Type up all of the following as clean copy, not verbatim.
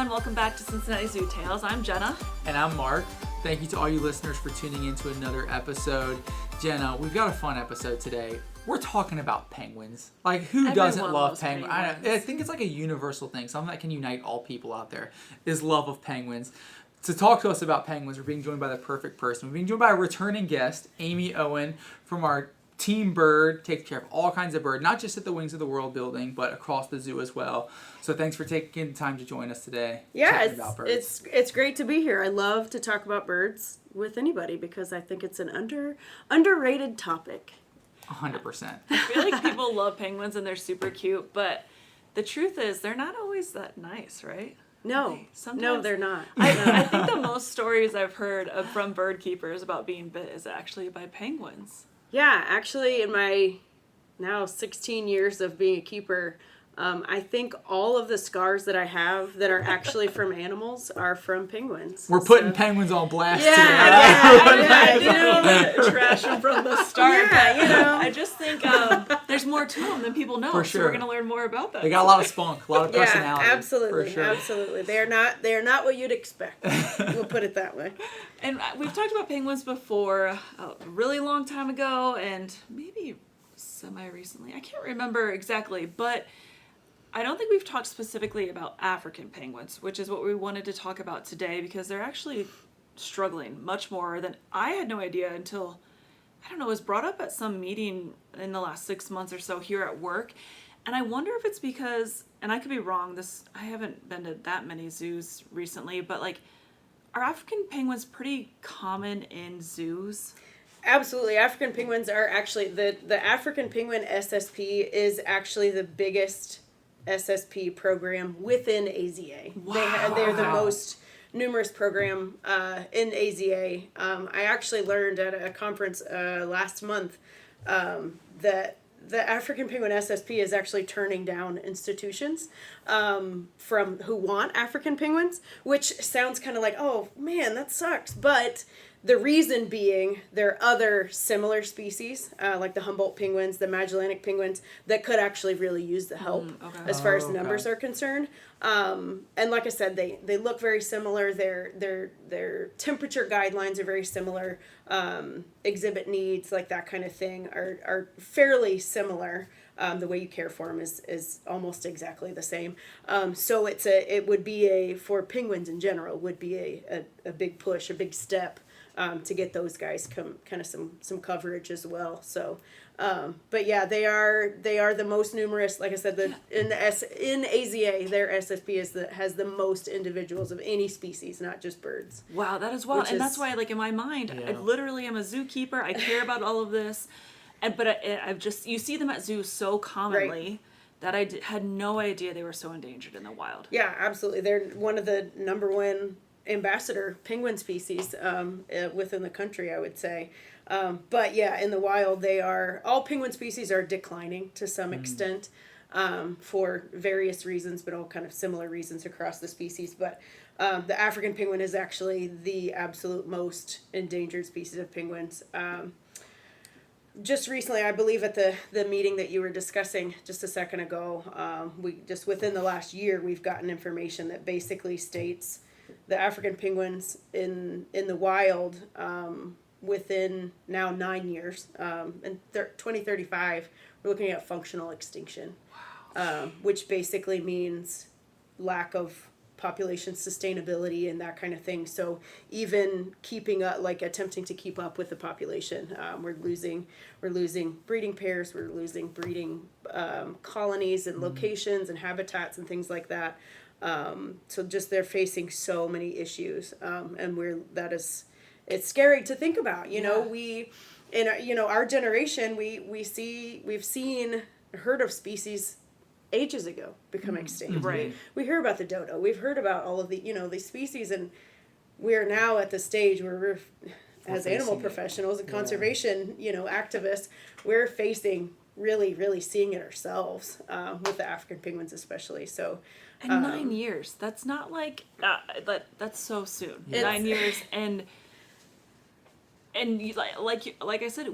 everyone. Welcome back to Cincinnati Zoo Tales. I'm Jenna. And I'm Mark. Thank you to all you listeners for tuning in to another episode. Jenna, we've got a fun episode today. We're talking about penguins. Like, who doesn't love penguins? I think it's like a universal thing, something that can unite all people out there, is love of penguins. To talk to us about penguins, we're being joined by the perfect person. We're being joined by a returning guest, Aimee Owen, from our Team Bird, takes care of all kinds of birds, not just at the Wings of the World building, but across the zoo as well. So thanks for taking the time to join us today. Yeah, it's great to be here. I love to talk about birds with anybody because I think it's an underrated topic. 100%. I feel like people love penguins and they're super cute, but the truth is they're not always that nice, right? No, they're not. I think the most stories I've heard from bird keepers about being bit is actually by penguins. Yeah, actually, in my now 16 years of being a keeper, I think all of the scars that I have that are actually from animals are from penguins. We're putting penguins on blast today. I trash them from the start. Yeah, I just think there's more to them than people know. For sure. So we're going to learn more about that. They got a lot of spunk, a lot of personality. Yeah, absolutely, for sure. Absolutely. They are not what you'd expect. We'll put it that way. And we've talked about penguins before a really long time ago, and maybe semi-recently. I can't remember exactly, but I don't think we've talked specifically about African penguins, which is what we wanted to talk about today because they're actually struggling much more than I had no idea until, I don't know, it was brought up at some meeting in the last 6 months or so here at work. And I wonder if it's because, and I could be wrong, I haven't been to that many zoos recently, but like, are African penguins pretty common in zoos? Absolutely. African penguins are actually, the African penguin SSP is actually the biggest SSP program within AZA. Wow. They're the most numerous program in AZA. I actually learned at a conference last month that the African penguin SSP is actually turning down institutions from who want African penguins, which sounds kind of like, oh man, that sucks. But the reason being, there are other similar species, like the Humboldt penguins, the Magellanic penguins, that could actually really use the help as far as numbers are concerned. And like I said, they look very similar. Their temperature guidelines are very similar. Exhibit needs, like that kind of thing, are fairly similar. The way you care for them is almost exactly the same. So it would be for penguins in general, would be a big push, a big step. To get those guys kind of some coverage as well. So, but yeah, they are the most numerous. Like I said, in AZA, their SSP has the most individuals of any species, not just birds. Wow, that is wild, and that's why, like in my mind, I literally am a zookeeper. I care about all of this, but I've just you see them at zoos so commonly. That I had no idea they were so endangered in the wild. Yeah, absolutely. They're one of the number one ambassador penguin species within the country, I would say. But yeah, in the wild, all penguin species are declining to some extent for various reasons, but all kind of similar reasons across the species. But the African penguin is actually the absolute most endangered species of penguins. Just recently, I believe at the meeting that you were discussing just a second ago, we just within the last year, we've gotten information that basically states the African penguins in the wild within now 9 years, in 2035, we're looking at functional extinction, which basically means lack of population sustainability and that kind of thing. So even keeping up, like attempting to keep up with the population, we're losing breeding pairs, we're losing breeding colonies and locations and habitats and things like that. So just they're facing so many issues, and it's scary to think about. Our generation, we've heard of species ages ago become extinct. Right. We hear about the dodo. We've heard about all of these species, and we're now at the stage where we're, as animal professionals and conservation, activists, we're facing really, really seeing it ourselves with the African penguins especially. So. And 9 years. That's not like that's so soon. 9 years, and like I said,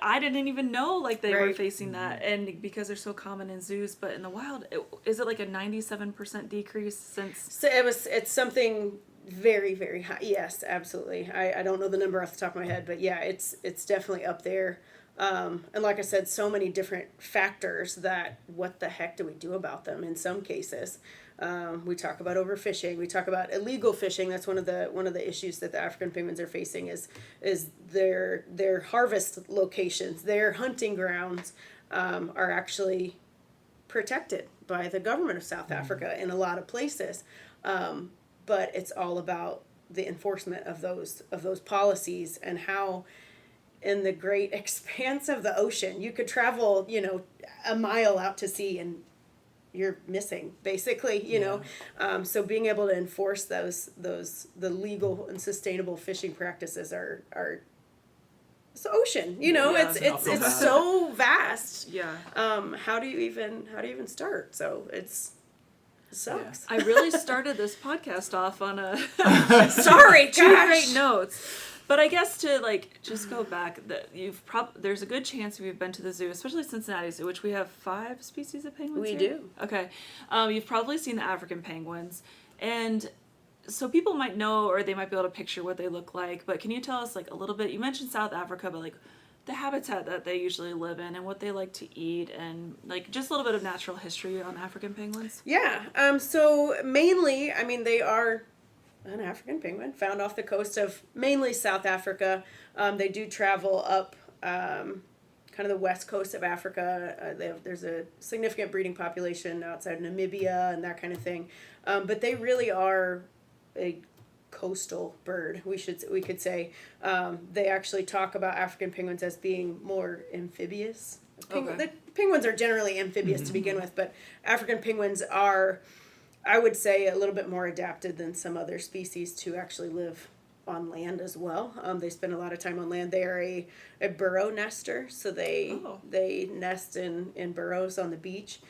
I didn't even know like they were Right. facing that, and because they're so common in zoos, but in the wild, is it like a 97% decrease since? So it's something very, very high. Yes, absolutely. I don't know the number off the top of my head, but yeah, it's definitely up there. And like I said, so many different factors that what the heck do we do about them in some cases. We talk about overfishing. We talk about illegal fishing. That's one of the issues that the African penguins are facing is their harvest locations, their hunting grounds are actually protected by the government of South Africa in a lot of places. But it's all about the enforcement of those policies and how in the great expanse of the ocean you could travel, a mile out to sea and you're missing basically, so being able to enforce the legal and sustainable fishing practices are it's the ocean, it's so vast. Yeah. How do you even start? So it sucks. I really started this podcast off on a Sorry, two gosh. great notes. But I guess to just go back, that there's a good chance if you've been to the zoo, especially Cincinnati Zoo, which we have 5 species of penguins. We here. do. Okay, you've probably seen the African penguins, and so people might know, or they might be able to picture what they look like. But can you tell us a little bit? You mentioned South Africa, but the habitat that they usually live in and what they like to eat, and just a little bit of natural history on African penguins. Yeah. So mainly, they are an African penguin found off the coast of mainly South Africa. They do travel up kind of the west coast of Africa. There's a significant breeding population outside of Namibia and that kind of thing. But they really are a coastal bird, we could say. They actually talk about African penguins as being more amphibious. The penguins are generally amphibious to begin with, but African penguins are, I would say, a little bit more adapted than some other species to actually live on land as well. They spend a lot of time on land. They are a burrow nester, so they nest in burrows on the beach.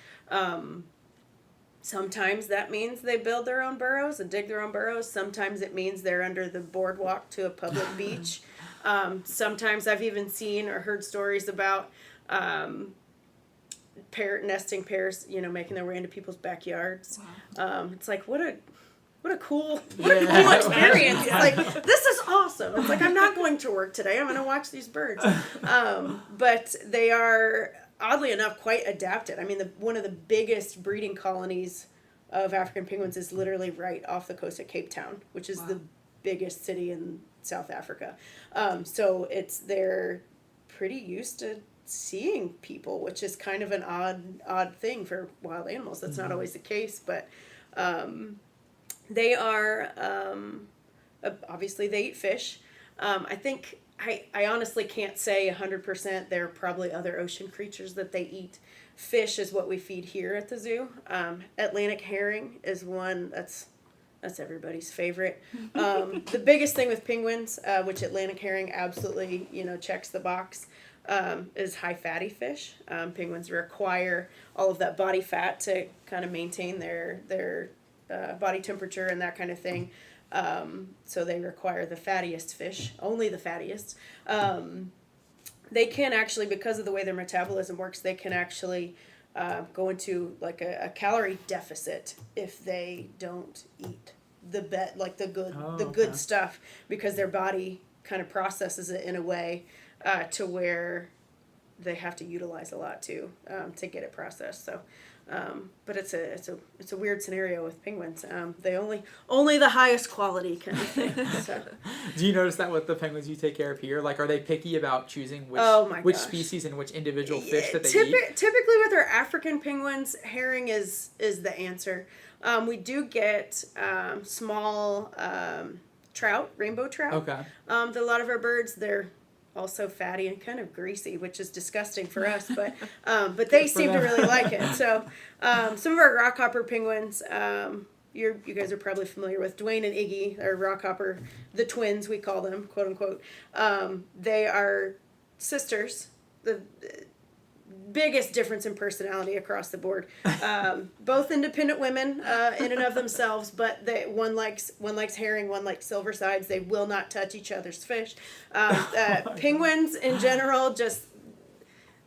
Sometimes that means they build their own burrows and dig their own burrows. Sometimes it means they're under the boardwalk to a public beach. Sometimes I've even seen or heard stories about nesting pairs, making their way into people's backyards. Wow. It's what a cool experience. It's this is awesome. It's I'm not going to work today. I'm going to watch these birds. But they are, oddly enough, quite adapted. One of the biggest breeding colonies of African penguins is literally right off the coast of Cape Town, which is the biggest city in South Africa. So they're pretty used to seeing people, which is kind of an odd thing for wild animals. That's not always the case, but they are obviously they eat fish. I think I honestly can't say 100%. There are probably other ocean creatures that they eat. Fish is what we feed here at the zoo. Atlantic herring is one that's everybody's favorite. The biggest thing with penguins, which Atlantic herring absolutely checks the box, is high fatty fish. Penguins require all of that body fat to kind of maintain their body temperature and that kind of thing. So they require the fattiest fish, only the fattiest. They can actually, because of the way their metabolism works, they can actually go into a calorie deficit if they don't eat the good stuff, because their body kind of processes it in a way to where they have to utilize a lot to get it processed. So, but it's a weird scenario with penguins. They only the highest quality kind of thing. So. Do you notice that with the penguins you take care of here? Are they picky about choosing which species and which individual fish that they eat? Typically with our African penguins, herring is the answer. We do get small trout, rainbow trout. Okay. A lot of our birds, they're also fatty and kind of greasy, which is disgusting for us, but they seem to really like it. So some of our rockhopper penguins, you guys are probably familiar with Dwayne and Iggy, or rockhopper, the twins we call them, quote unquote. They are sisters. biggest difference in personality across the board. Both independent women in and of themselves, but one likes herring, one likes silver sides. They will not touch each other's fish. Penguins in general, just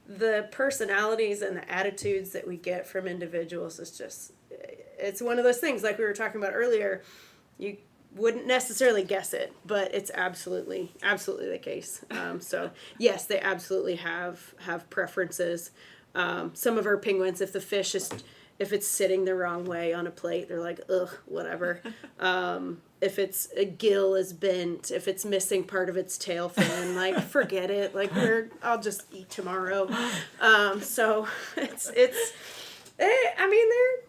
the personalities and the attitudes that we get from individuals is just, it's one of those things like we were talking about earlier. You wouldn't necessarily guess it, but it's absolutely the case. So yes, they absolutely have preferences. Some of our penguins, if it's sitting the wrong way on a plate, they're like, ugh, whatever. If its a gill is bent, if it's missing part of its tail fin, like forget it. Like I'll just eat tomorrow. So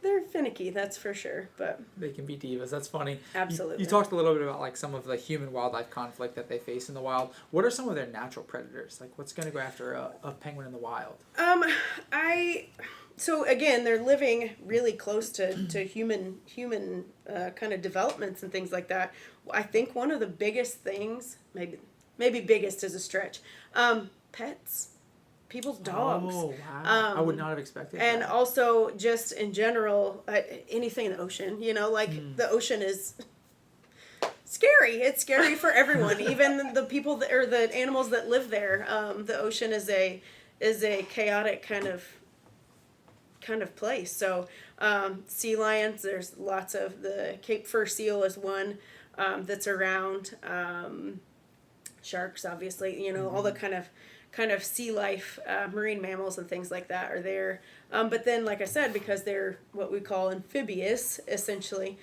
they're finicky, that's for sure. But they can be divas. That's funny. Absolutely. You talked a little bit about like some of the human wildlife conflict that they face in the wild. What are some of their natural predators? Like what's going to go after a penguin in the wild? So again, they're living really close to human kind of developments and things like that. I think one of the biggest things, maybe biggest is a stretch, pets. People's dogs. Oh, wow. I would not have expected and that. Also, just in general, anything in the ocean, the ocean is scary. It's scary for everyone, even the people or the animals that live there. The ocean is a chaotic kind of place. So, sea lions, there's lots of, the Cape fur seal is one that's around. Sharks, obviously, all the kind of sea life, marine mammals and things like that are there. But then, like I said, because they're what we call amphibious, essentially,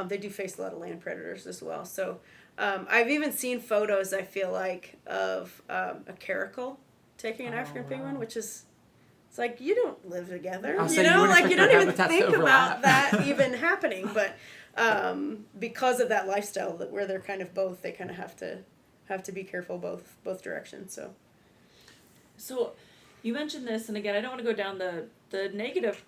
they do face a lot of land predators as well. So I've even seen photos, I feel like, of a caracal taking an African penguin, which is, it's like, you don't live together, you don't even think about that even happening. But because of that lifestyle where they're kind of both, they kind of have to be careful both directions. So you mentioned this, and again, I don't want to go down the negative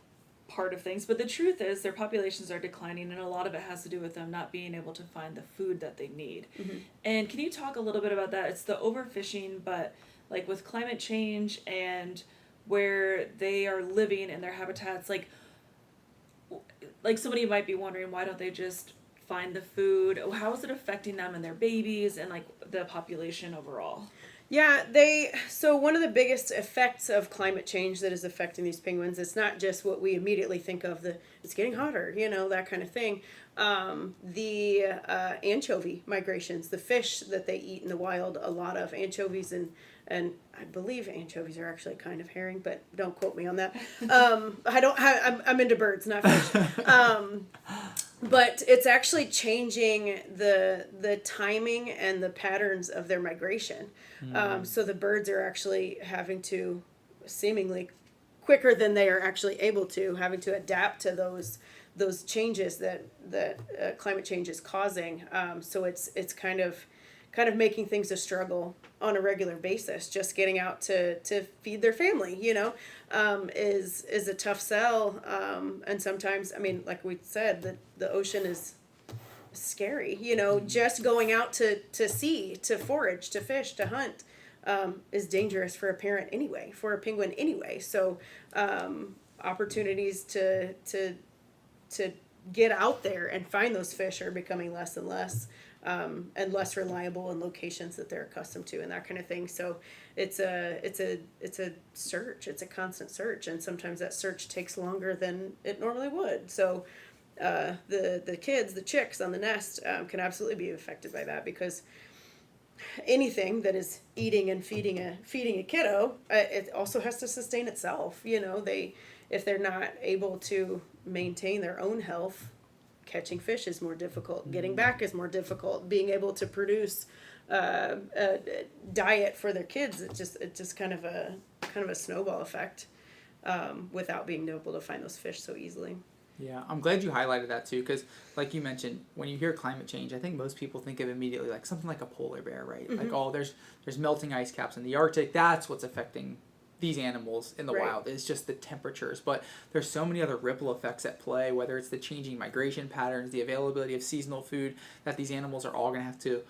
part of things, but the truth is their populations are declining, and a lot of it has to do with them not being able to find the food that they need. Mm-hmm. And can you talk a little bit about that? It's the overfishing, but like with climate change and where they are living in their habitats, like somebody might be wondering, why don't they just find the food? How is it affecting them and their babies and like the population overall? Yeah, so one of the biggest effects of climate change that is affecting these penguins, it's not just what we immediately think of, it's getting hotter, that kind of thing. The anchovy migrations, the fish that they eat in the wild, a lot of anchovies, and I believe anchovies are actually kind of herring, but don't quote me on that. I'm into birds, not fish. But it's actually changing the timing and the patterns of their migration. So the birds are actually having to, seemingly quicker than they are actually able to, having to adapt to those changes that climate change is causing. So it's kind of making things a struggle on a regular basis. Just getting out to feed their family, is a tough sell. And sometimes, like we said, the ocean is scary. Just going out to sea, to forage, to fish, to hunt, is dangerous for a penguin anyway. So opportunities to get out there and find those fish are becoming less and less. And less reliable in locations that they're accustomed to and that kind of thing. So it's a search. It's a constant search, and sometimes that search takes longer than it normally would. So the chicks on the nest can absolutely be affected by that, because anything that is eating and feeding a kiddo, it also has to sustain itself. If they're not able to maintain their own health, catching fish is more difficult. Getting back is more difficult. Being able to produce a diet for their kids, it's just kind of a snowball effect, without being able to find those fish so easily. Yeah, I'm glad you highlighted that too, because like you mentioned, when you hear climate change, I think most people think of immediately like something like a polar bear, right? Mm-hmm. Like, there's melting ice caps in the Arctic. That's what's affecting these animals in the wild. It's just the temperatures, but there's so many other ripple effects at play, whether it's the changing migration patterns, the availability of seasonal food, that these animals are all going to have to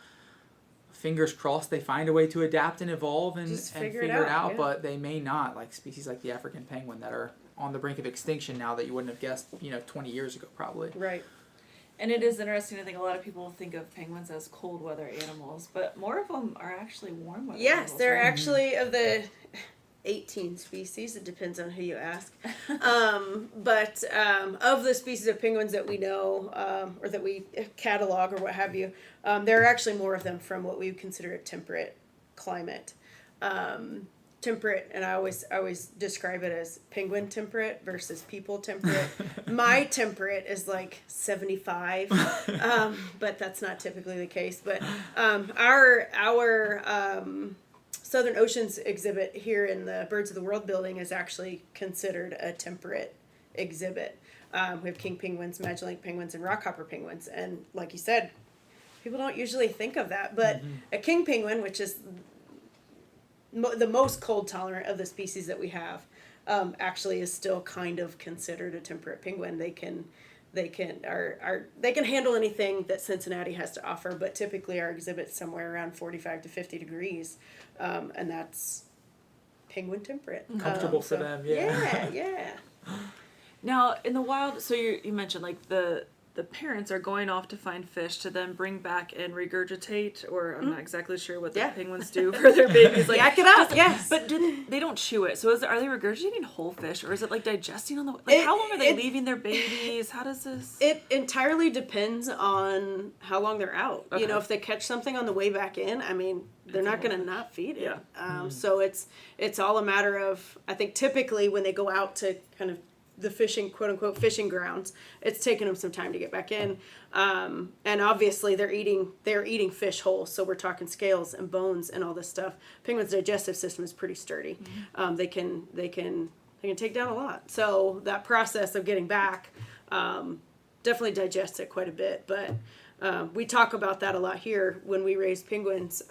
fingers crossed they find a way to adapt and evolve and figure figure it out, yeah. but they may not, like species like the African penguin that are on the brink of extinction now that you wouldn't have guessed, 20 years ago probably. Right. And it is interesting. I think a lot of people think of penguins as cold weather animals, but more of them are actually warm weather animals. Yes, they're right? actually of the 18 species. It depends on who you ask. But of the species of penguins that we know, or that we catalog or what have you, there are actually more of them from what we would consider a temperate climate. Temperate, and I always describe it as penguin temperate versus people temperate. My temperate is like 75, but that's not typically the case. But our Southern Oceans exhibit here in the Birds of the World building is actually considered a temperate exhibit. We have king penguins, Magellanic penguins, and rockhopper penguins, and like you said, people don't usually think of that, but a king penguin, which is the most cold tolerant of the species that we have, actually is still kind of considered a temperate penguin. They can handle anything that Cincinnati has to offer, but typically our exhibit's somewhere around 45 to 50 degrees, and that's penguin temperate. Comfortable for them, yeah. Yeah. Now, in the wild, so you mentioned like the parents are going off to find fish to then bring back and regurgitate, or I'm not exactly sure what the penguins do for their babies. Like, yak it up, yes. But they don't chew it. So are they regurgitating whole fish, or is it like digesting on the way? Like, how long are they leaving their babies? How does this? It entirely depends on how long they're out. Okay. If they catch something on the way back in, I mean, they're not going to not feed it. Yeah. So it's all a matter of, I think typically when they go out to kind of the fishing, quote unquote, fishing grounds, it's taken them some time to get back in. And obviously they're eating fish whole. So we're talking scales and bones and all this stuff. Penguins' digestive system is pretty sturdy. Mm-hmm. They can take down a lot. So that process of getting back, definitely digests it quite a bit. But, we talk about that a lot here when we raise penguins.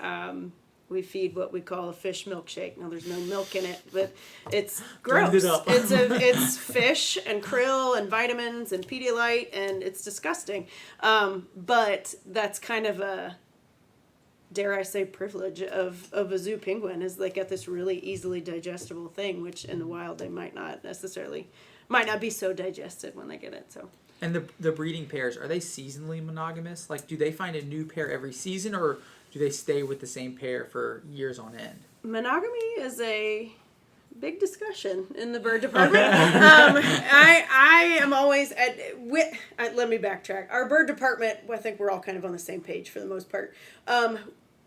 We feed what we call a fish milkshake. Now, there's no milk in it, but it's gross. It's fish and krill and vitamins and Pedialyte, and it's disgusting. But that's kind of a, dare I say, privilege of a zoo penguin, is they get this really easily digestible thing, which in the wild they might not be so digested when they get it. So. And the breeding pairs, are they seasonally monogamous? Like, do they find a new pair every season, or do they stay with the same pair for years on end? Monogamy is a big discussion in the bird department. I am always let me backtrack. Our bird department, I think we're all kind of on the same page for the most part.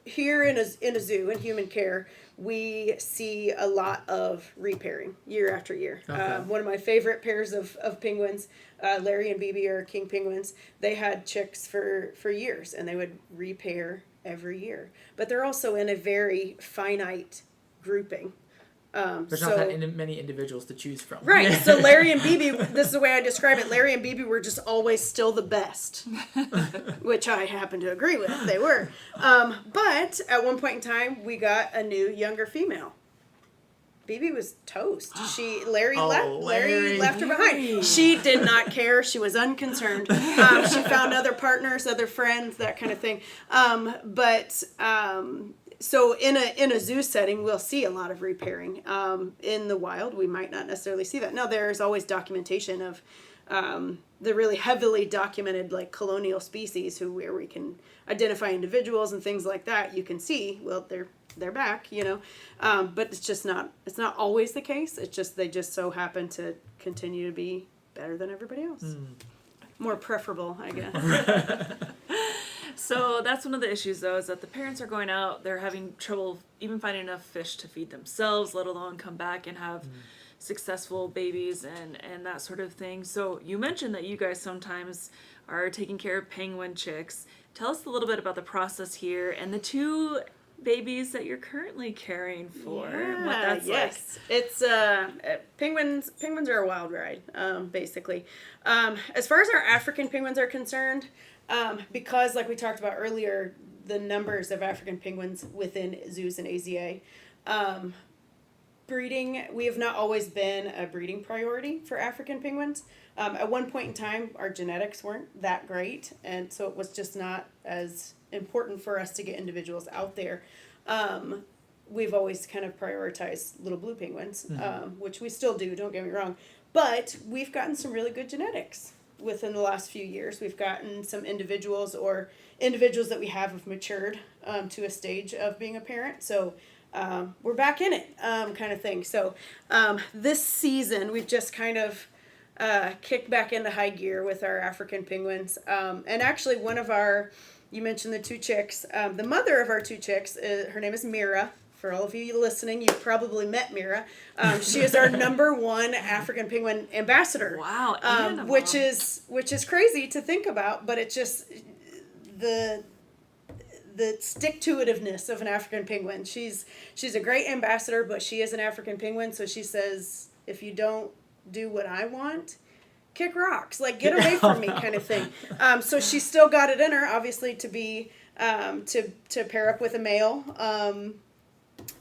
Here in a zoo, in human care, we see a lot of repairing year after year. Okay. One of my favorite pairs of penguins, Larry and Bibi, are king penguins. They had chicks for years, and they would repair every year. But they're also in a very finite grouping. There's not that many individuals to choose from. Right. So Larry and Bibi, this is the way I describe it. Larry and Bibi were just always still the best, which I happen to agree with. They were. But at one point in time, we got a new, younger female. Bibi was toast. Larry left her behind. She did not care. She was unconcerned. She found other partners, other friends, that kind of thing. So in a zoo setting, we'll see a lot of repairing. In the wild, we might not necessarily see that. Now, there's always documentation of the really heavily documented, like, colonial species where we can identify individuals and things like that. You can see, well, they're back, but it's not always the case. It's just they just so happen to continue to be better than everybody else. More preferable, I guess. So that's one of the issues, though, is that the parents are going out, they're having trouble even finding enough fish to feed themselves, let alone come back and have successful babies and that sort of thing. So you mentioned that you guys sometimes are taking care of penguin chicks. Tell us a little bit about the process here and the 2 babies that you're currently caring for. And what that's like. It's penguins are a wild ride, basically. As far as our African penguins are concerned, because, like we talked about earlier, the numbers of African penguins within zoos and AZA, breeding, we have not always been a breeding priority for African penguins. At one point in time, our genetics weren't that great, and so it was just not as important for us to get individuals out there. We've always kind of prioritized little blue penguins, which we still do, don't get me wrong. But we've gotten some really good genetics within the last few years. We've gotten some individuals that we have matured to a stage of being a parent. So we're back in it, kind of thing. So this season, we've just kind of kicked back into high gear with our African penguins. And actually, you mentioned the 2 chicks. The mother of our 2 chicks, her name is Mira. For all of you listening, you've probably met Mira. She is our #1 African penguin ambassador. Wow, which is crazy to think about, but it's just the stick-to-itiveness of an African penguin. She's a great ambassador, but she is an African penguin, so she says, if you don't do what I want, kick rocks, like get away from me, kind of thing. So she's still got it in her, obviously, to be to pair up with a male.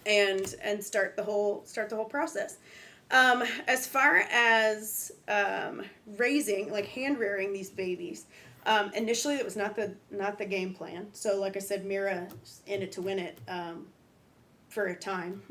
And start the whole process. As far as raising, like hand rearing these babies, initially it was not the game plan. So like I said, Mira's in it to win it for a time.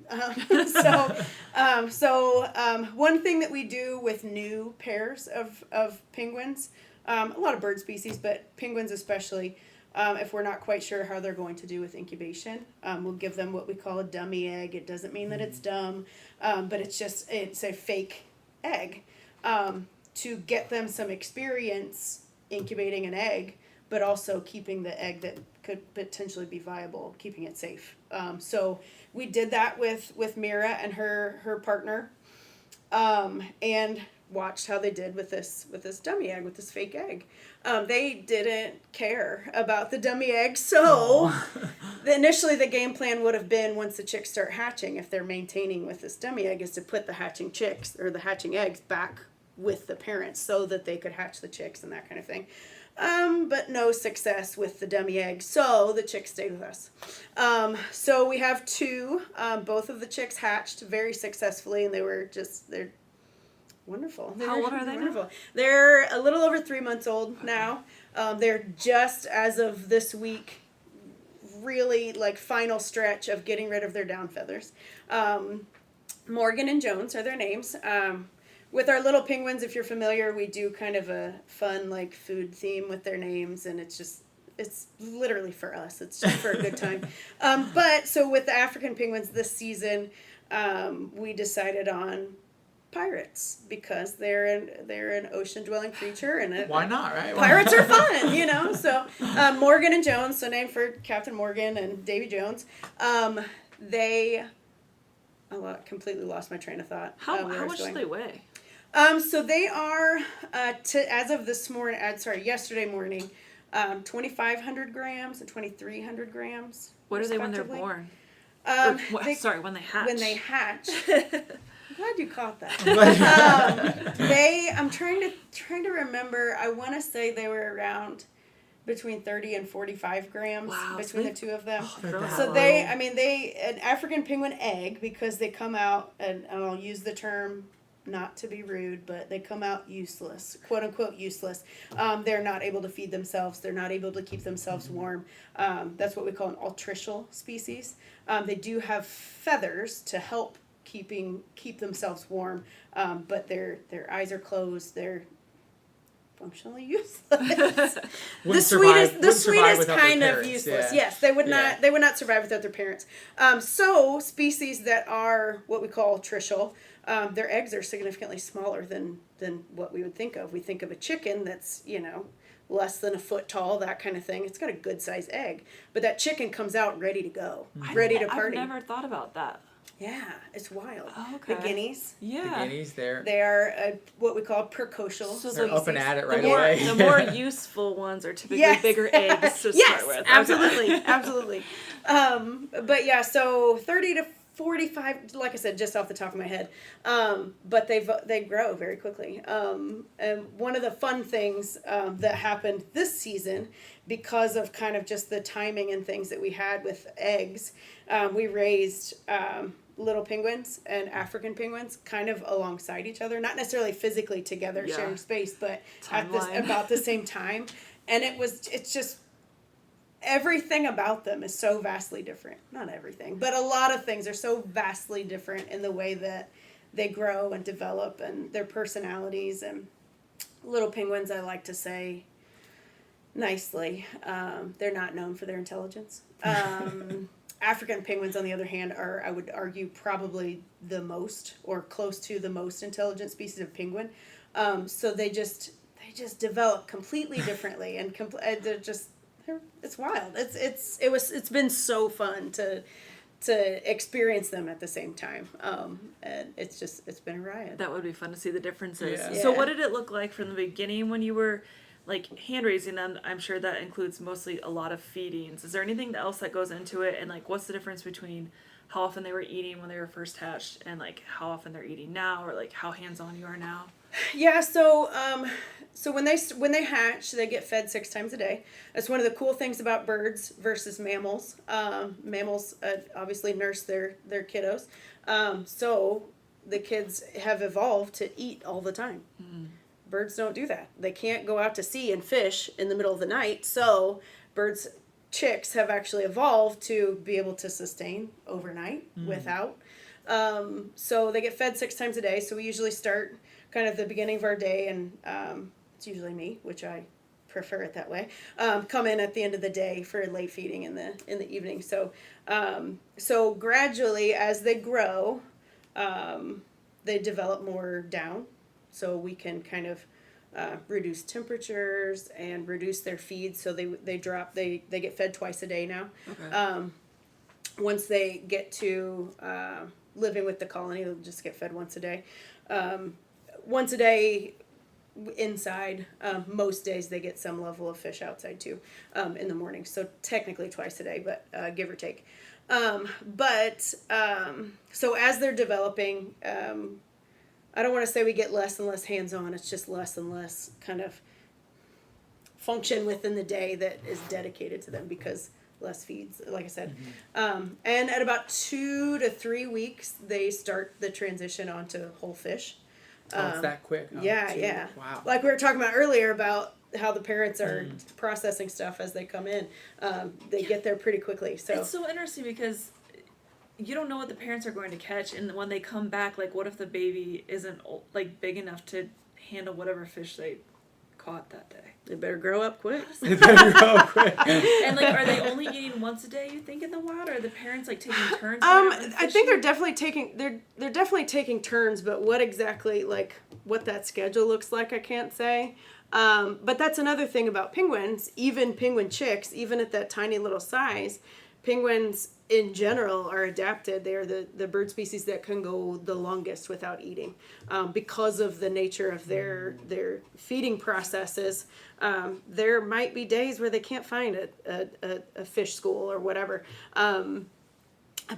One thing that we do with new pairs of penguins, a lot of bird species, but penguins especially. If we're not quite sure how they're going to do with incubation, we'll give them what we call a dummy egg. It doesn't mean that it's dumb, but it's a fake egg to get them some experience incubating an egg, but also keeping the egg that could potentially be viable, keeping it safe. So we did that with Mira and her partner, and watched how they did with this dummy egg, with this fake egg. They didn't care about the dummy egg, so initially the game plan would have been, once the chicks start hatching, if they're maintaining with this dummy egg, is to put the hatching chicks or the hatching eggs back with the parents so that they could hatch the chicks and that kind of thing. But no success with the dummy egg, so the chicks stayed with us. So we have 2. Both of the chicks hatched very successfully, and they're wonderful. How old are they now? They're a little over 3 months old now. They're just, as of this week, really like final stretch of getting rid of their down feathers. Morgan and Jones are their names. With our little penguins, if you're familiar, we do kind of a fun like food theme with their names, and it's literally for us. It's just for a good time. But so with the African penguins this season, we decided on pirates, because they're an ocean-dwelling creature, and why not, right? Pirates are fun, So Morgan and Jones, so named for Captain Morgan and Davy Jones. They completely lost my train of thought. How much do they weigh? So they are as of yesterday morning, 2,500 grams and 2,300 grams. What are they when they're born? When they hatch. When they hatch. I'm glad you caught that. I'm trying to remember. I want to say they were around between 30 and 45 grams between the 2 of them. So an African penguin egg, because they come out, and I'll use the term not to be rude, but they come out useless, quote unquote useless. They're not able to feed themselves. They're not able to keep themselves warm. That's what we call an altricial species. They do have feathers to help keep themselves warm, but their eyes are closed. They're functionally useless. The sweetest kind of useless. Yeah. Yes, they would not survive without their parents. So species that are what we call altricial, their eggs are significantly smaller than what we would think of. We think of a chicken that's less than a foot tall, that kind of thing. It's got a good size egg, but that chicken comes out ready to go, ready to party. I've never thought about that. Yeah, it's wild. Oh, okay. The guineas. Yeah. The guineas, they are what we call precocial. So they're up and at it right away. The more useful ones are typically bigger eggs to start with. Absolutely. But yeah, so 30 to 45, like I said, just off the top of my head. But they grow very quickly. And one of the fun things that happened this season, because of kind of just the timing and things that we had with eggs, we raised little penguins and African penguins kind of alongside each other, not necessarily physically together sharing space, but about the same time. And it's just, everything about them is so vastly different. Not everything, but a lot of things are so vastly different in the way that they grow and develop and their personalities. And little penguins, I like to say nicely, they're not known for their intelligence. African penguins, on the other hand, are, I would argue, probably the most or close to the most intelligent species of penguin. So they just develop completely differently, and it's wild. It's been so fun to experience them at the same time. And it's been a riot. That would be fun to see the differences. Yeah. So what did it look like from the beginning when you were like hand raising them? I'm sure that includes mostly a lot of feedings. Is there anything else that goes into it? And like, what's the difference between how often they were eating when they were first hatched and like how often they're eating now, or like how hands-on you are now? Yeah, so when they hatch, they get fed 6 times a day. That's one of the cool things about birds versus mammals. Mammals obviously nurse their kiddos, so the kids have evolved to eat all the time. Birds don't do that. They can't go out to sea and fish in the middle of the night, so chicks have actually evolved to be able to sustain overnight without. So they get fed 6 times a day, so we usually start kind of the beginning of our day, and it's usually me, which I prefer it that way, come in at the end of the day for late feeding in the evening. So so gradually as they grow, they develop more down, so we can kind of reduce temperatures and reduce their feed. So they get fed twice a day now. Okay. Once they get to living with the colony, they'll just get fed once a day. Once a day inside. Most days they get some level of fish outside too, in the morning. So technically twice a day, but give or take. So as they're developing, I don't want to say we get less and less hands-on. It's just less and less kind of function within the day that is dedicated to them because less feeds, like I said. And at about 2 to 3 weeks, they start the transition onto whole fish. It's that quick. Yeah. Wow. Like we were talking about earlier about how the parents are processing stuff as they come in. They get there pretty quickly. So it's so interesting because you don't know what the parents are going to catch, and when they come back, like, what if the baby isn't like big enough to handle whatever fish they caught that day? They better grow up quick. They better grow up quick. And like, are they only eating once a day, you think, in the wild, or are the parents like taking turns? I think they're definitely taking turns, but what exactly, like what that schedule looks like, I can't say. But that's another thing about penguins. Even penguin chicks, even at that tiny little size, penguins in general are adapted. They are the bird species that can go the longest without eating, because of the nature of their feeding processes. There might be days where they can't find a fish school or whatever, a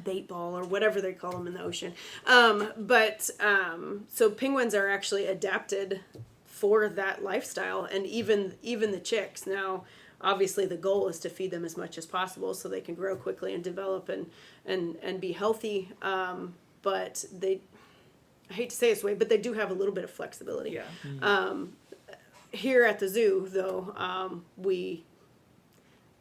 bait ball or whatever they call them in the ocean. So penguins are actually adapted for that lifestyle, and even the chicks. Now, obviously the goal is to feed them as much as possible so they can grow quickly and develop and be healthy. But I hate to say it this way, but they do have a little bit of flexibility. Yeah. Here at the zoo, though,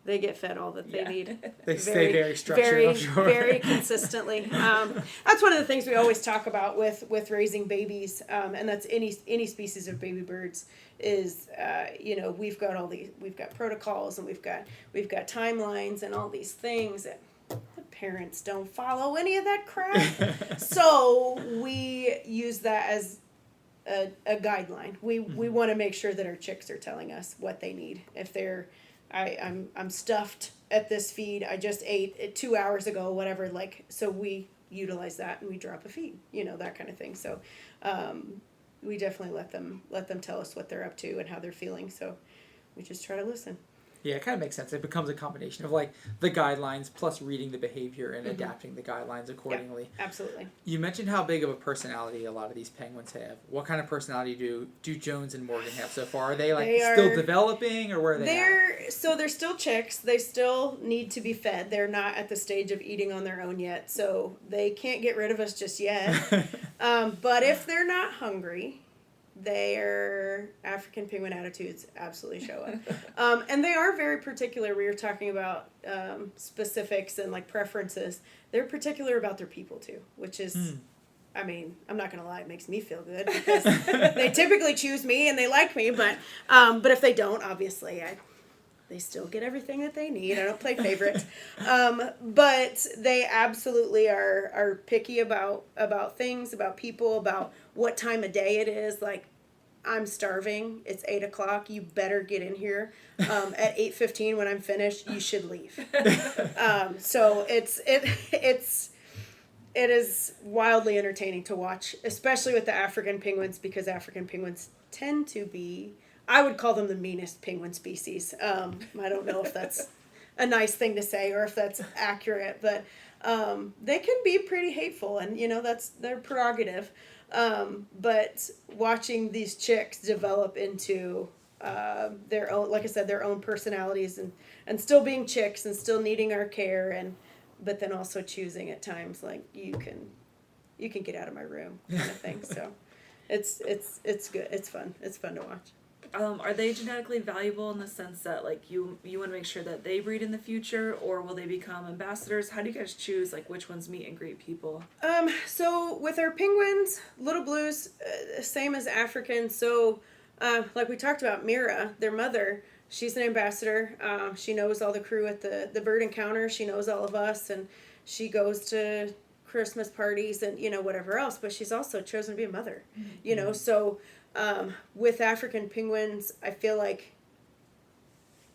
they get fed all that they need. They stay very structured, I'm sure. Very consistently. That's one of the things we always talk about with raising babies, and that's any species of baby birds. Is we've got protocols and we've got timelines and all these things, and the parents don't follow any of that crap. So we use that as a guideline. We want to make sure that our chicks are telling us what they need. If they're I'm stuffed at this feed, I just ate it 2 hours ago, whatever, like, so we utilize that and we drop a feed, that kind of thing. So we definitely let them tell us what they're up to and how they're feeling. So we just try to listen. Yeah, it kind of makes sense. It becomes a combination of like the guidelines plus reading the behavior and adapting the guidelines accordingly. Yeah, absolutely. You mentioned how big of a personality a lot of these penguins have. What kind of personality do Jones and Morgan have so far? Are they like still developing, or where are they at? So they're still chicks. They still need to be fed. They're not at the stage of eating on their own yet, so they can't get rid of us just yet. But if they're not hungry, their African penguin attitudes absolutely show up. And they are very particular. We were talking about specifics and like preferences. They're particular about their people too, which is, I mean, I'm not going to lie, it makes me feel good because they typically choose me and they like me. But if they don't, obviously, they still get everything that they need. I don't play favorites. But they absolutely are picky about things, about people, about what time of day it is. Like, I'm starving. It's 8:00. You better get in here. At 8:15 when I'm finished, you should leave. So it is wildly entertaining to watch, especially with the African penguins, because African penguins tend to be, I would call them the meanest penguin species. I don't know if that's a nice thing to say or if that's accurate, but they can be pretty hateful, and that's their prerogative. But watching these chicks develop into their own, like I said, their own personalities, and still being chicks and still needing our care, but then also choosing at times like you can get out of my room kind of thing. So it's good. It's fun. It's fun to watch. Are they genetically valuable in the sense that like you want to make sure that they breed in the future, or will they become ambassadors? How do you guys choose like which ones meet and greet people? So with our penguins, little blues, same as Africans. So like we talked about, Mira, their mother, she's an ambassador. She knows all the crew at the bird encounter. She knows all of us, and she goes to Christmas parties and whatever else. But she's also chosen to be a mother. So. With African penguins, I feel like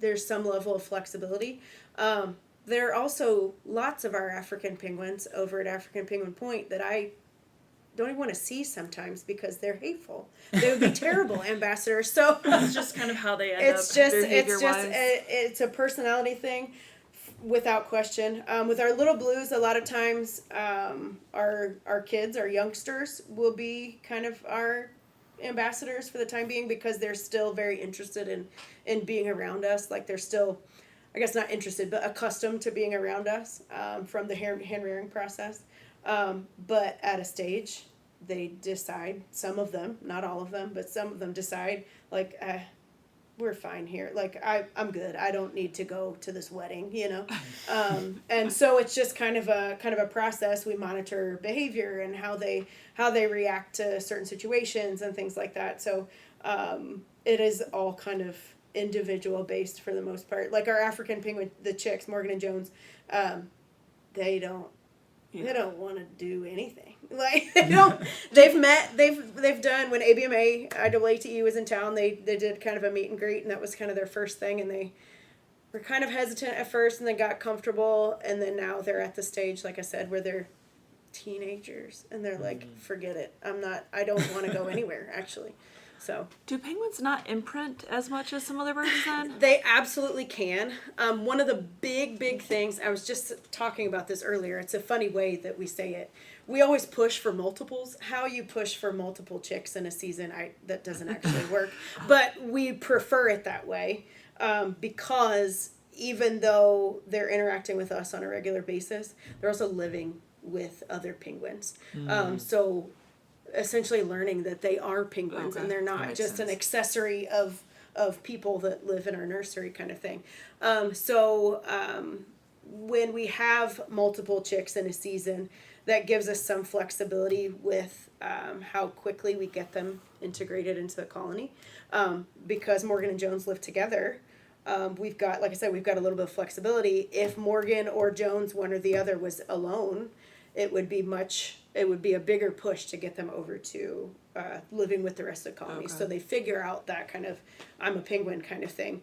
there's some level of flexibility. There are also lots of our African penguins over at African Penguin Point that I don't even want to see sometimes because they're hateful. They would be terrible ambassadors. So it's just kind of how they end up. It's a personality thing, without question. With our little blues, a lot of times our kids, our youngsters, will be kind of our ambassadors for the time being because they're still very interested in being around us. Like they're still, I guess not interested, but accustomed to being around us from the hand rearing process. But at a stage, they decide, some of them, not all of them, but some of them decide like, we're fine here. Like I'm good. I don't need to go to this wedding, And so it's just kind of a process. We monitor behavior and how they react to certain situations and things like that. So it is all kind of individual based for the most part. Like our African penguin, the chicks, Morgan and Jones, they don't want to do anything. Like they've done, when ABMA IAATE was in town, they did kind of a meet and greet, and that was kind of their first thing, and they were kind of hesitant at first and then got comfortable, and then now they're at the stage, like I said, where they're teenagers and they're like, forget it. I don't want to go anywhere actually. So do penguins not imprint as much as some other birds then? They absolutely can. One of the big things, I was just talking about this earlier, it's a funny way that we say it. We always push for multiples. How you push for multiple chicks in a season, that doesn't actually work. But we prefer it that way because even though they're interacting with us on a regular basis, they're also living with other penguins. So essentially learning that they are penguins and they're not just an accessory of people that live in our nursery kind of thing. When we have multiple chicks in a season, that gives us some flexibility with how quickly we get them integrated into the colony. Because Morgan and Jones live together, we've got, like I said, we've got a little bit of flexibility. If Morgan or Jones, one or the other, was alone, it would be a bigger push to get them over to living with the rest of the colony. So they figure out that kind of, I'm a penguin kind of thing.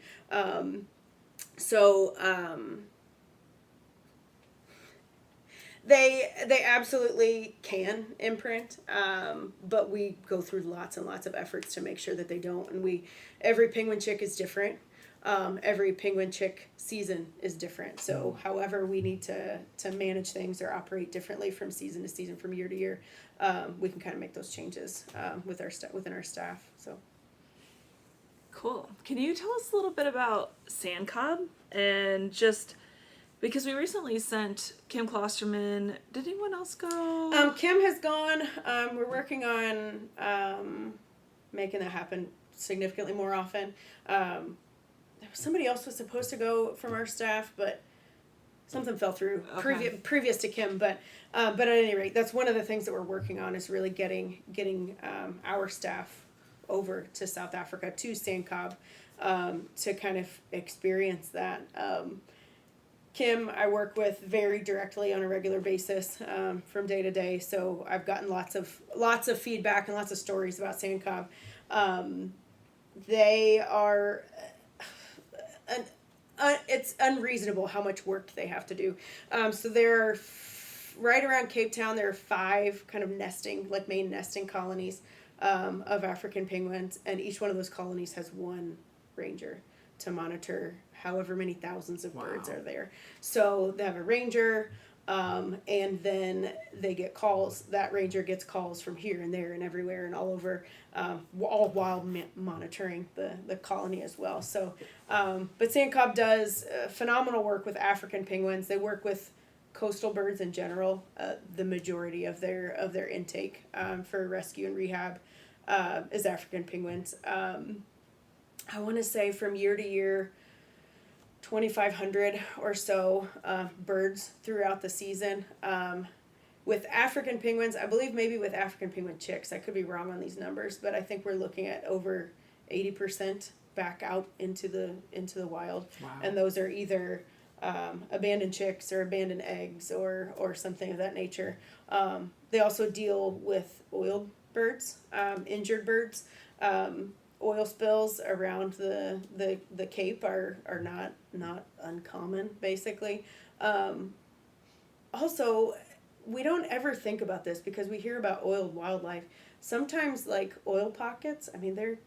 They absolutely can imprint, but we go through lots and lots of efforts to make sure that they don't. And every penguin chick is different. every penguin chick season is different. So however we need to manage things or operate differently from season to season, from year to year, we can kind of make those changes with within our staff. So. Cool. Can you tell us a little bit about sand cob, and just because we recently sent Kim Klosterman, did anyone else go? Kim has gone. We're working on making that happen significantly more often. Somebody else was supposed to go from our staff, but something fell through previous to Kim. But at any rate, that's one of the things that we're working on, is really getting our staff over to South Africa, to sand cob, to kind of experience that. Kim, I work with very directly on a regular basis, from day to day. So I've gotten lots of feedback and lots of stories about sand cob. They are, it's unreasonable how much work they have to do. So there are right around Cape Town, there are 5 kind of main nesting colonies of African penguins, and each one of those colonies has one ranger to monitor however many thousands of birds are there. So they have a ranger, and then they get calls. That ranger gets calls from here and there and everywhere and all over, all while monitoring the colony as well. So, but sand cob does phenomenal work with African penguins. They work with coastal birds in general. The majority of their intake for rescue and rehab is African penguins. I want to say from year to year, 2,500 or so birds throughout the season. With African penguins, I believe maybe with African penguin chicks, I could be wrong on these numbers, but I think we're looking at over 80% back out into the wild. Wow. And those are either abandoned chicks or abandoned eggs or something of that nature. They also deal with oiled birds, injured birds. Oil spills around the Cape are not uncommon, basically. Also, we don't ever think about this because we hear about oiled wildlife. Sometimes, like oil pockets, I mean, they're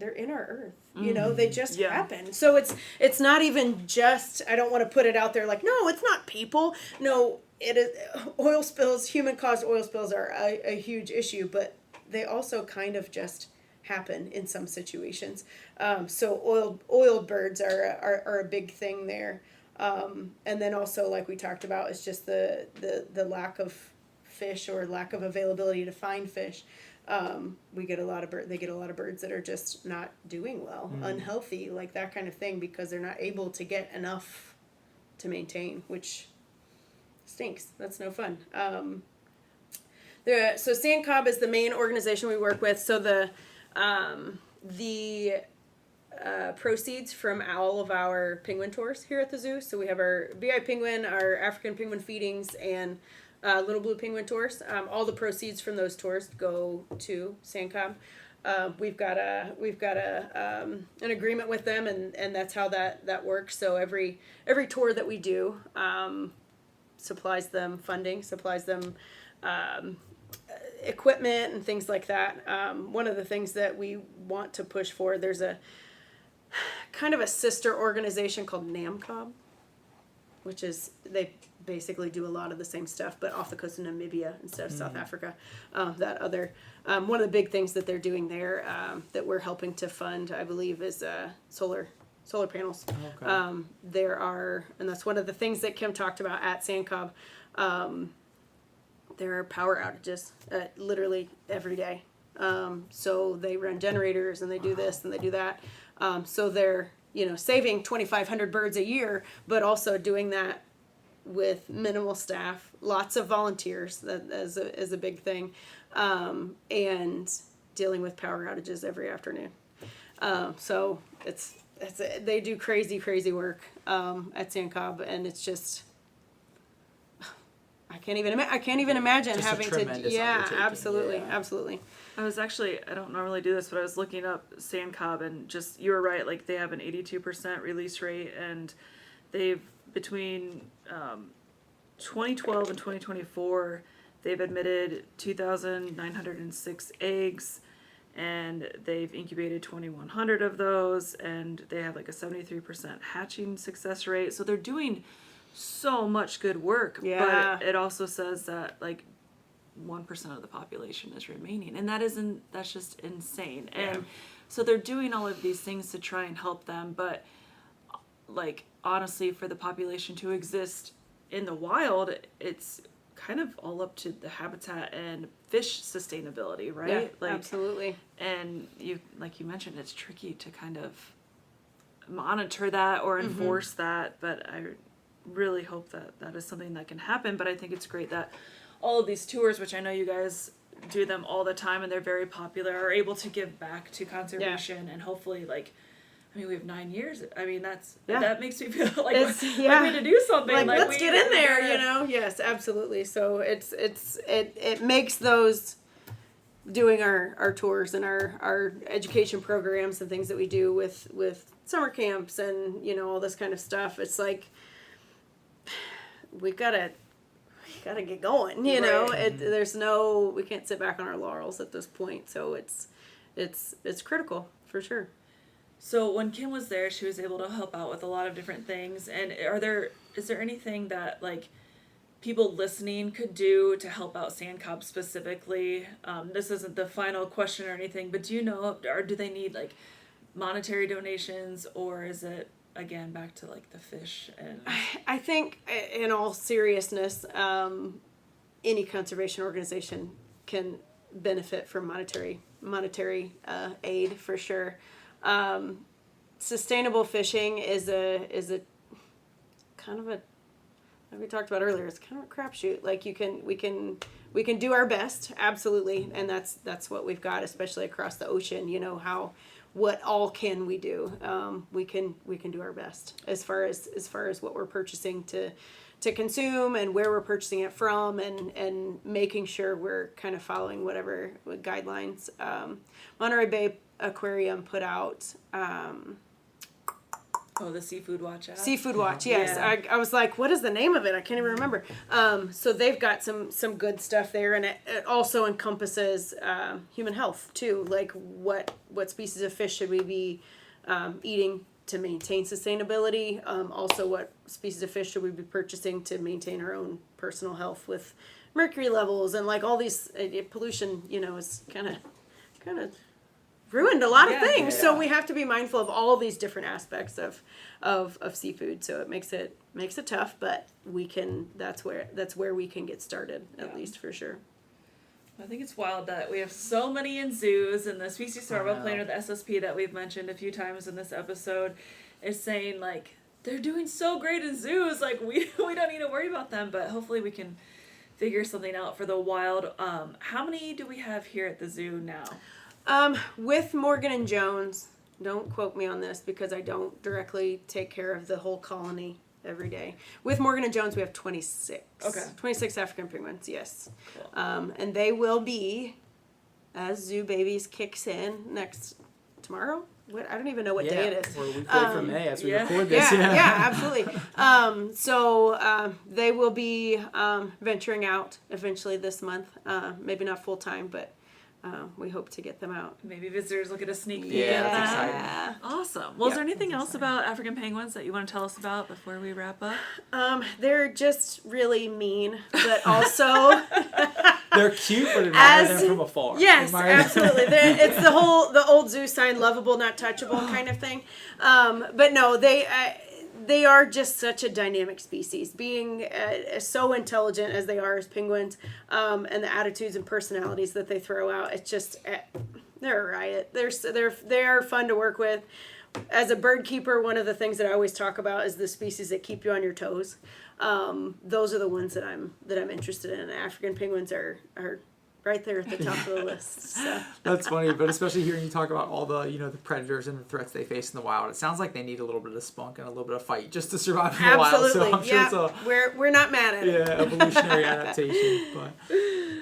in our earth. You know, they just happen. So it's not even just, I don't want to put it out there like, no, it's not people. No, it is oil spills, human-caused oil spills are a huge issue, but they also kind of just happen in some situations. So oiled birds are a big thing there. And then also, like we talked about, is just the lack of fish or lack of availability to find fish. They get a lot of birds that are just not doing well, unhealthy, like that kind of thing, because they're not able to get enough to maintain, which stinks. That's no fun. So Sand Cob is the main organization we work with. So the proceeds from all of our penguin tours here at the zoo. So we have our BI penguin, our African penguin feedings, and little blue penguin tours. All the proceeds from those tours go to Sand Cob. We've got an agreement with them, and that's how that works. So every tour that we do supplies them funding, supplies them equipment and things like that. One of the things that we want to push for, there's a kind of a sister organization called NAMCOB, which is, they basically do a lot of the same stuff, but off the coast of Namibia instead of South Africa. One of the big things that they're doing there that we're helping to fund, I believe, is solar panels. Okay. There are, and that's one of the things that Kim talked about at Sand Cob. There are power outages literally every day. So they run generators and they do this and they do that. So they're, saving 2,500 birds a year, but also doing that with minimal staff, lots of volunteers, that is a big thing, and dealing with power outages every afternoon. So they do crazy work at Sand Cob, and it's just, I can't even imagine just having to. Yeah, absolutely. I don't normally do this, but I was looking up Sand Cob, and just, you were right, like they have an 82% release rate, and they've, between 2012 and 2024, they've admitted 2,906 eggs, and they've incubated 2,100 of those, and they have like a 73% hatching success rate. So they're doing so much good work. Yeah. But it also says that like 1% of the population is remaining, and that's just insane. And so they're doing all of these things to try and help them, but like honestly, for the population to exist in the wild, it's kind of all up to the habitat and fish sustainability, right? Yeah, like, absolutely. And you, like you mentioned, it's tricky to kind of monitor that or enforce that, but I really hope that that is something that can happen. But I think it's great that all of these tours, which I know you guys do them all the time and they're very popular, are able to give back to conservation and hopefully like, I mean, we have 9 years. I mean, that makes me feel like we need to do something. Like let's get in there, you know? Yes, absolutely. So it makes those doing our tours and our education programs and things that we do with summer camps and, you know, all this kind of stuff. It's like we gotta get going, you know? We can't sit back on our laurels at this point. So it's critical for sure. So when Kim was there, she was able to help out with a lot of different things. And is there anything that like people listening could do to help out sand cob specifically? This isn't the final question or anything, but do you know, or do they need like monetary donations, or is it again back to like the fish? And I think in all seriousness, any conservation organization can benefit from monetary aid for sure. Sustainable fishing is a kind of a, like we talked about earlier, it's kind of a crapshoot. Like we can do our best, absolutely, and that's what we've got, especially across the ocean. You know what all can we do? We can do our best as far as what we're purchasing to consume and where we're purchasing it from, and making sure we're kind of following whatever guidelines. Monterey Bay Aquarium put out the Seafood Watch app. Seafood Watch, yes. Yeah. I was like, what is the name of it? I can't even remember. So they've got some good stuff there, and it also encompasses human health too. Like what species of fish should we be eating to maintain sustainability? Also, what species of fish should we be purchasing to maintain our own personal health with mercury levels and like all these pollution? You know, is kind of ruined a lot of things. Yeah. So we have to be mindful of all these different aspects of seafood. So it makes it tough, but that's where we can get started, at least for sure. I think it's wild that we have so many in zoos, and the species survival planner, the SSP that we've mentioned a few times in this episode, is saying like they're doing so great in zoos, like we don't need to worry about them, but hopefully we can figure something out for the wild. How many do we have here at the zoo now? With Morgan and Jones, don't quote me on this because I don't directly take care of the whole colony every day. With Morgan and Jones, we have 26. Okay. 26 African penguins, yes. Cool. And they will be, as Zoo Babies kicks in tomorrow? I don't even know what day it is. We're a week away from May as we record this. Yeah, absolutely. So they will be venturing out eventually this month. Maybe not full time, but we hope to get them out. Maybe visitors will get a sneak peek Yeah, at that's that. exciting. Awesome. Well, is there anything else about African penguins that you want to tell us about before we wrap up? They're just really mean, but also they're cute, but admire them from afar. Yes, absolutely. It's the old zoo sign, lovable, not touchable kind of thing. But no, they are just such a dynamic species, being so intelligent as they are as penguins, and the attitudes and personalities that they throw out. It's just they're a riot. They are fun to work with. As a bird keeper, one of the things that I always talk about is the species that keep you on your toes. Those are the ones that I'm interested in. African penguins are right there at the top of the list. So. That's funny, but especially hearing you talk about all the the predators and the threats they face in the wild, it sounds like they need a little bit of spunk and a little bit of fight just to survive in the wild. So I'm sure it's we're not mad at it. Evolutionary adaptation. But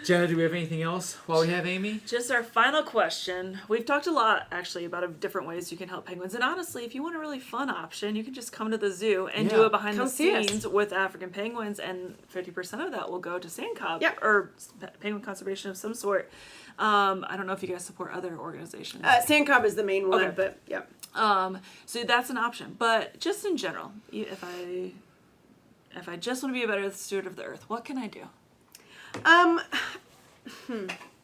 Jenna, do we have anything else while we have Aimee? Just our final question. We've talked a lot actually about different ways you can help penguins, and honestly, if you want a really fun option, you can just come to the zoo and do it behind the scenes with African penguins, and 50% of that will go to sand cob or penguin conservation of some sort. I don't know if you guys support other organizations. Sandcob is the main one, Okay. but yeah. So that's an option. But just in general, if I just want to be a better steward of the earth, what can I do?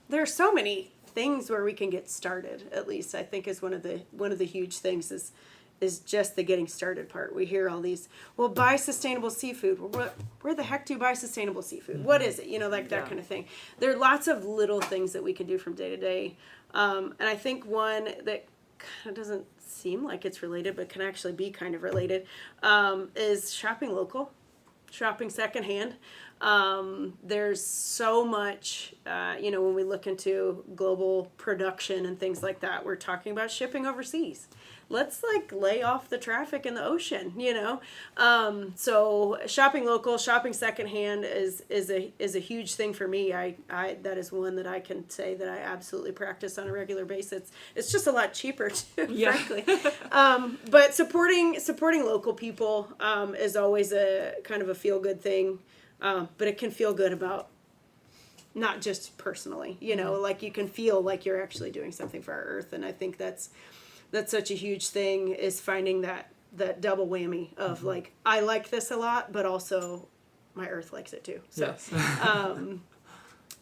There are so many things where we can get started. At least I think is one of the huge things is just the getting started part. We hear all these, well, buy sustainable seafood. Well, where the heck do you buy sustainable seafood? What is it? Like that kind of thing. There are lots of little things that we can do from day to day. And I think one that kind of doesn't seem like it's related, but can actually be kind of related, is shopping local, shopping secondhand. There's so much, when we look into global production and things like that, we're talking about shipping overseas. Let's lay off the traffic in the ocean, So shopping local, shopping secondhand is a huge thing for me. I that is one that I can say that I absolutely practice on a regular basis. It's just a lot cheaper too, frankly. But supporting local people is always a kind of a feel good thing. But it can feel good about not just personally, you can feel like you're actually doing something for our earth. And I think that's such a huge thing, is finding that double whammy of I like this a lot, but also my earth likes it too. So, yes.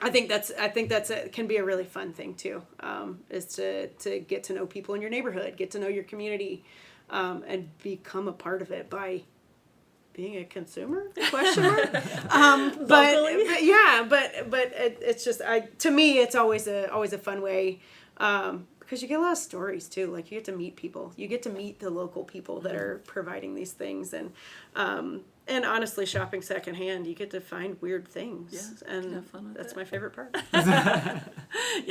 I think can be a really fun thing too, is to get to know people in your neighborhood, get to know your community, and become a part of it by being a consumer? Question mark. But it's just to me it's always a fun way, because you get a lot of stories too. You get to meet people, you get to meet the local people that are providing these things, and honestly, shopping secondhand, you get to find weird things. Yeah, and have fun with that's it. my favorite part. Yeah,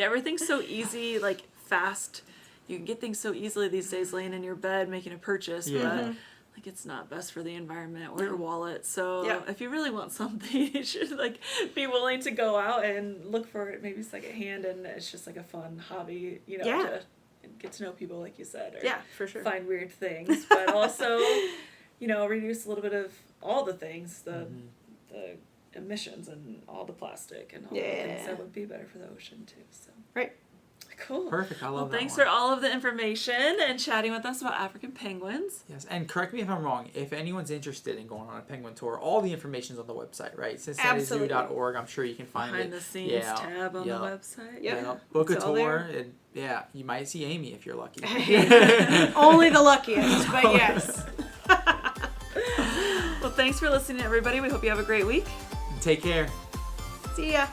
everything's so easy, fast. You can get things so easily these days, laying in your bed making a purchase, but it's not best for the environment or your wallet. So if you really want something, you should be willing to go out and look for it, maybe secondhand, and it's just a fun hobby, to get to know people, like you said, or for sure, find weird things, but also, reduce a little bit of all the things, the emissions and all the plastic and all the things that would be better for the ocean too. So right. Cool. Perfect. I love that. Thanks for all of the information and chatting with us about African penguins. Yes, and correct me if I'm wrong. If anyone's interested in going on a penguin tour, all the information's on the website, right? CincinnatiZoo.org. I'm sure you can find Behind it. the scenes tab on the website. Book It's a all tour. And, you might see Aimee if you're lucky. Only the luckiest, but yes. Well, thanks for listening, everybody. We hope you have a great week. Take care. See ya.